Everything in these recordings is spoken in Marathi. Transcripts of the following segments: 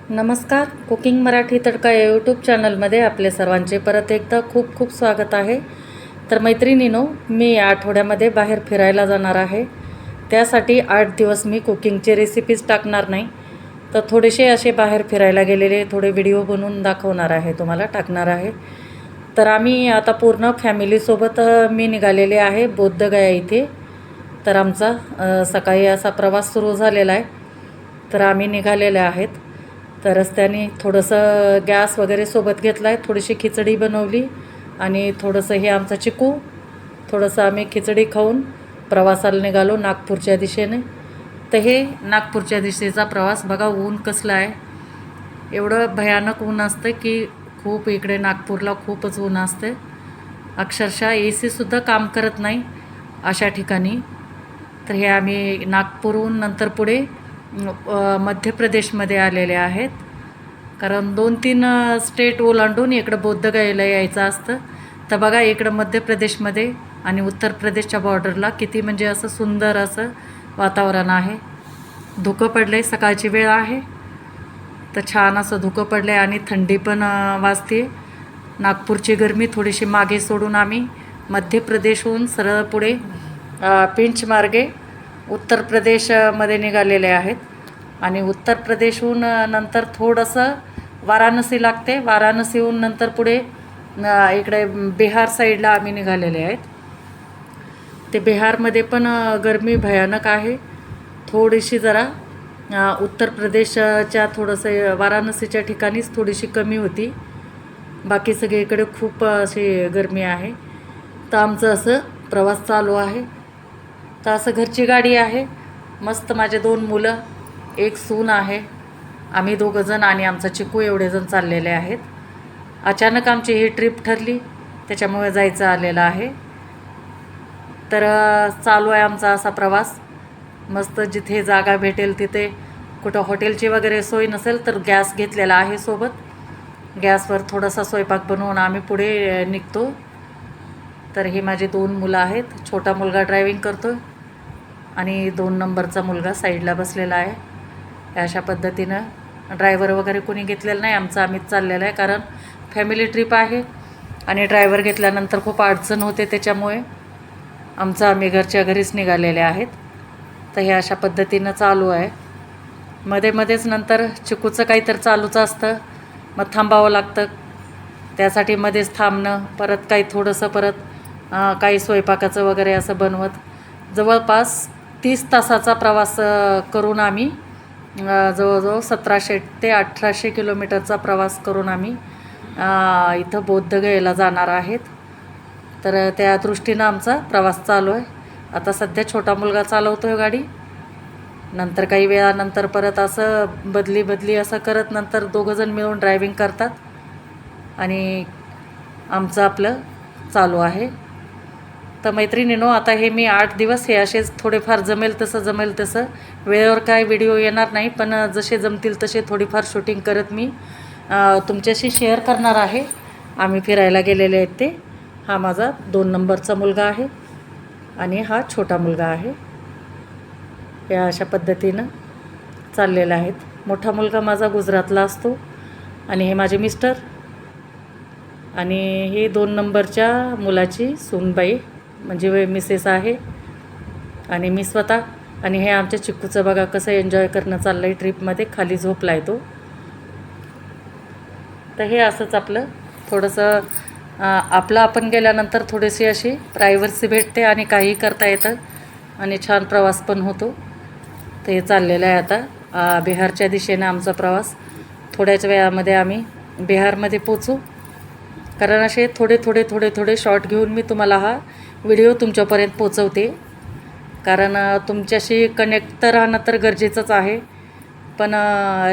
नमस्कार. कुकिंग मराठी तडका या यूट्यूब चॅनलमध्ये आपले सर्वांचे परत एकदा खूप खूप स्वागत आहे. तर मैत्रिणींनो, मी या आठवड्यामध्ये बाहेर फिरायला जाणार आहे. त्यासाठी 8 दिवस मी कुकिंगचे रेसिपीज टाकणार नाही, तर थोडेसे असे बाहेर फिरायला गेलेले थोडे व्हिडिओ बनवून दाखवणार आहे, तुम्हाला टाकणार आहे. तर आम्ही आता पूर्ण फॅमिलीसोबत मी निघालेले आहे बोधगया इथे. तर आमचा सकाळी असा प्रवास सुरू झालेला आहे. तर आम्ही निघालेले आहेत. तर रस्त्याने थोडंसं गॅस वगैरे सोबत घेतला आहे, थोडीशी खिचडी बनवली आणि थोडंसं हे आमचं चिकू, थोडंसं आम्ही खिचडी खाऊन प्रवासाला निघालो नागपूरच्या दिशेने. तर हे नागपूरच्या दिशेचा प्रवास बघा. ऊन कसलं आहे, एवढं भयानक ऊन असतं की खूप इकडे नागपूरला खूपच ऊन असते. अक्षरशः AC सुद्धा काम करत नाही अशा ठिकाणी. तर हे आम्ही नागपूरहून नंतर पुढे मध्य प्रदेशमध्ये आलेले आहेत, कारण 2-3 स्टेट ओलांडून इकडं बोधगयाला यायचं असतं. तर बघा इकडं मध्य प्रदेशमध्ये आणि उत्तर प्रदेशच्या बॉर्डरला किती म्हणजे असं सुंदर असं वातावरण आहे. धुकं पडलं आहे, सकाळची वेळ आहे, तर छान असं धुकं पडलं आहे आणि थंडी पण वाजते. नागपूरची गरमी थोडीशी मागे सोडून आम्ही मध्य प्रदेशहून सरळ पुढे पिंच मार्गे उत्तर प्रदेशमध्ये निघालेले आहेत. आणि उत्तर प्रदेशहून नंतर थोडंसं वाराणसी लागते. वाराणसीहून नंतर पुढे इकडे बिहार साईडला आम्ही निघालेले आहेत. ते बिहारमध्ये पण गरमी भयानक आहे. थोडीशी जरा उत्तर प्रदेशच्या थोडंसं वाराणसीच्या ठिकाणीच थोडीशी कमी होती, बाकी सगळीकडे खूप अशी गरमी आहे. तर आमचं असं प्रवास चालू आहे. तर असं घरची गाडी आहे, मस्त. माझे 2 मुलं, एक सून आहे, आम्ही 2 जण आणि आमचा चिकू एवढे जण चाललेले आहेत. अचानक आमची ही ट्रिप ठरली, त्याच्यामुळे जायचं आलेलं आहे. तर चालू आहे आमचा असा प्रवास. मस्त जिथे जागा भेटेल तिथे, कुठं हॉटेलची वगैरे सोय नसेल तर गॅस घेतलेला आहे सोबत. गॅसवर थोडासा स्वयंपाक बनवून आम्ही पुढे निघतो. तर ही माझी 2 मुलं आहेत. छोटा मुलगा ड्रायव्हिंग करतो आणि 2 नंबरचा मुलगा साईडला बसलेला आहे. अशा पद्धतीनं ड्रायव्हर वगैरे कोणी घेतलेलं नाही, आमचं आम्हीच चाललेलं आहे, कारण फॅमिली ट्रिप आहे आणि ड्रायव्हर घेतल्यानंतर खूप अडचण होते. त्याच्यामुळे आमचं आम्ही घरच्या घरीच निघालेले आहेत. तर हे अशा पद्धतीनं चालू आहे. मध्ये मध्येच नंतर चिकूचं काहीतरी चालूच असतं, मग थांबावं लागतं. त्यासाठी मध्येच थांबणं, परत काही थोडंसं परत काही स्वयंपाकाचं वगैरे असं बनवत जवळपास 30 तासाचा प्रवास करून आम्ही जवळजवळ 1700 ते 1800 किलोमीटरचा प्रवास करून आम्ही इथं बोधगयाला जाणार आहेत. तर त्या दृष्टीनं आमचा प्रवास चालू आहे. आता सध्या छोटा मुलगा चालवतो आहे गाडी. नंतर काही वेळानंतर परत असं बदली असं करत नंतर 2 जण मिळून ड्रायव्हिंग करतात आणि आमचं आपलं चालू आहे. तर मैत्रिणींनो, आता हे मी 8 दिवस हे असेच थोडेफार जमेल तसं वेळेवर काय व्हिडिओ येणार नाही, पण जसे जमतील तसे थोडीफार शूटिंग करत मी तुमच्याशी शेअर करणार आहे. आम्ही फिरायला गेलेले आहेत ते. हा माझा 2 नंबरचा मुलगा आहे आणि हा छोटा मुलगा आहे. या अशा पद्धतीनं चाललेलं आहेत. मोठा मुलगा माझा गुजरातला असतो आणि हे माझे मिस्टर आणि हे 2 नंबरच्या मुलाची सूनबाई म्हणजे मिसेस आहे आणि मी स्वतः. आणि हे आमच्या चिक्कूचं बघा कसं एन्जॉय करणं चाललं आहे ट्रिपमध्ये. खाली झोपला आहे तो. तर हे असंच आपलं थोडंसं आपलं आपण गेल्यानंतर थोडीशी अशी प्रायव्हसी भेटते आणि काहीही करता येतं आणि छान प्रवास पण होतो. तर हे चाललेलं आहे आता बिहारच्या दिशेनं आमचा प्रवास. थोड्याच वेळामध्ये आम्ही बिहारमध्ये पोचू, कारण असे थोडे शॉर्ट घेऊन मी तुम्हाला हा व्हिडिओ तुमच्यापर्यंत पोचवते. कारण तुमच्याशी कनेक्ट तर राहणं तर गरजेचंच आहे, पण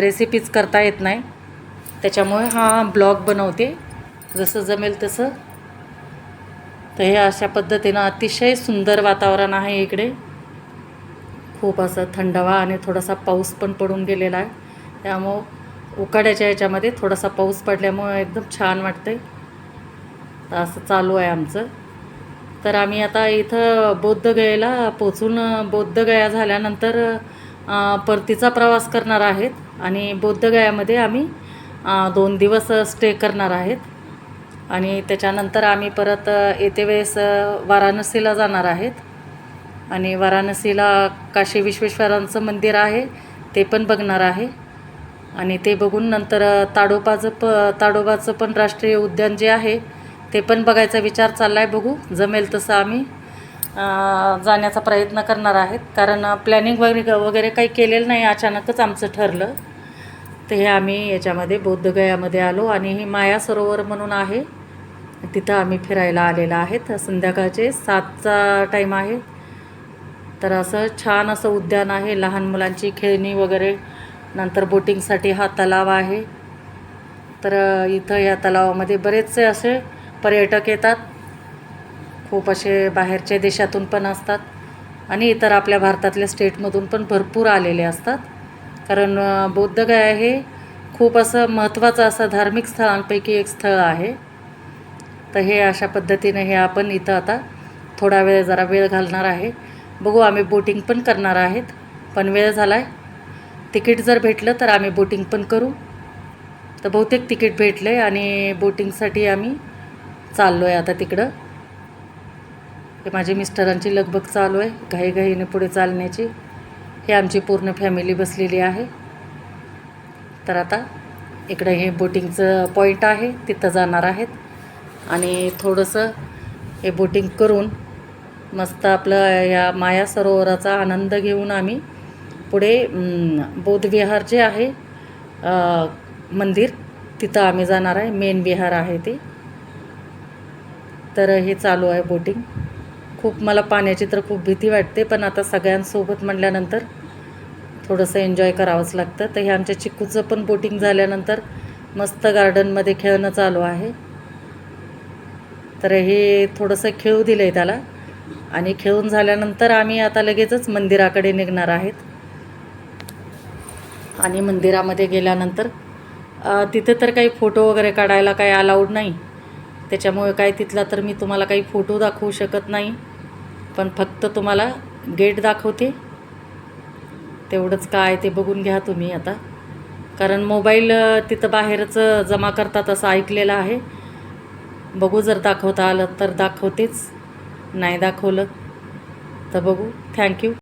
रेसिपीज करता येत नाही, त्याच्यामुळे हा ब्लॉग बनवते जसं जमेल तसं. तर हे अशा पद्धतीनं अतिशय सुंदर वातावरण आहे इकडे. खूप असं थंडावा आणि थोडासा पाऊस पण पडून गेलेला आहे, त्यामुळं उकाड्याच्या ह्याच्यामध्ये थोडासा पाऊस पडल्यामुळे एकदम छान वाटते. तर असं चालू आहे आमचं. तर आम्ही आता इथं बोधगयाला पोचून बोधगया झाल्यानंतर परतीचा प्रवास करणार आहेत. आणि बोद्धगयामध्ये आम्ही 2 दिवस स्टे करणार आहेत. आणि त्याच्यानंतर आम्ही परत येते वेळेस वाराणसीला जाणार आहेत. आणि वाराणसीला काशी विश्वेश्वरांचं मंदिर आहे ते पण बघणार आहे. आणि ते बघून नंतर ताडोबाचं पण राष्ट्रीय उद्यान जे आहे ते पण बघायचा विचार चालला आहे. बघू जमेल तसं आम्ही जाण्याचा प्रयत्न करणार आहेत. कारण प्लॅनिंग वगैरे काही केलेलं नाही, अचानकच आमचं ठरलं. तर हे आम्ही याच्यामध्ये बोद्धगयामध्ये आलो आणि हे माया सरोवर म्हणून आहे, तिथं आम्ही फिरायला आलेलं आहेत. संध्याकाळचे 7चा टाईम आहे. तर असं छान असं उद्यान आहे, लहान मुलांची खेळणी वगैरे. नंतर बोटिंगसाठी हा तलाव आहे. तर इथं या तलावामध्ये बरेचसे असे पर्यटक येतात. खूप असे बाहेरच्या देशातून पण असतात आणि इतर आपल्या भारतातल्या स्टेटमधून पण भरपूर आलेले असतात. कारण बोद्धगया हे खूप असं महत्त्वाचं असं धार्मिक स्थळांपैकी एक स्थळ आहे. तर हे अशा पद्धतीने हे आपण इथं आता थोडा वेळ जरा वेळ घालणार आहे. बघू आम्ही बोटिंग पण करणार आहेत, पण वेळ झाला आहे. तिकीट जर भेटलं तर आम्ही बोटिंग पण करू. तर बहुतेक तिकीट भेटलं आहे आणि बोटिंगसाठी आम्ही चाललो आहे आता तिकडं. हे माझे मिस्टरांची लगबग चालू आहे घाईघाईने पुढे चालण्याची. हे आमची पूर्ण फॅमिली बसलेली आहे. तर आता इकडं हे बोटिंगचं पॉईंट आहे, तिथं जाणार आहेत. आणि थोडंसं हे बोटिंग करून मस्त आपलं या माया सरोवराचा आनंद घेऊन आम्ही पुढे बौद्धविहार जे आहे मंदिर, तिथं आम्ही जाणार आहे. मेन विहार आहे ते. तर हे चालू आहे बोटिंग. खूप मला पाण्याची तर खूप भीती वाटते, पण आता सगळ्यांसोबत म्हटल्यानंतर थोडंसं एन्जॉय करावंच लागतं. तर हे आमच्या चिक्कूचं पण बोटिंग झाल्यानंतर मस्त गार्डनमध्ये खेळणं चालू आहे. तर हे थोडंसं खेळू दिलं आहे त्याला. आणि खेळून झाल्यानंतर आम्ही आता लगेचच मंदिराकडे निघणार आहेत. आणि मंदिरामध्ये गेल्यानंतर तिथे तर काही फोटो वगैरे काढायला काही अलाउड नाही, त्याच्यामुळे काय तिथला तर मी तुम्हाला काही फोटो दाखवू शकत नाही. पण फक्त तुम्हाला गेट दाखवते, तेवढंच काय ते बघून घ्या तुम्ही आता. कारण मोबाईल तिथं बाहेरच जमा करतात असं ऐकलेलं आहे. बघू जर दाखवता आलं तर दाखवतेच, नाही दाखवलं तर बघू. थँक्यू.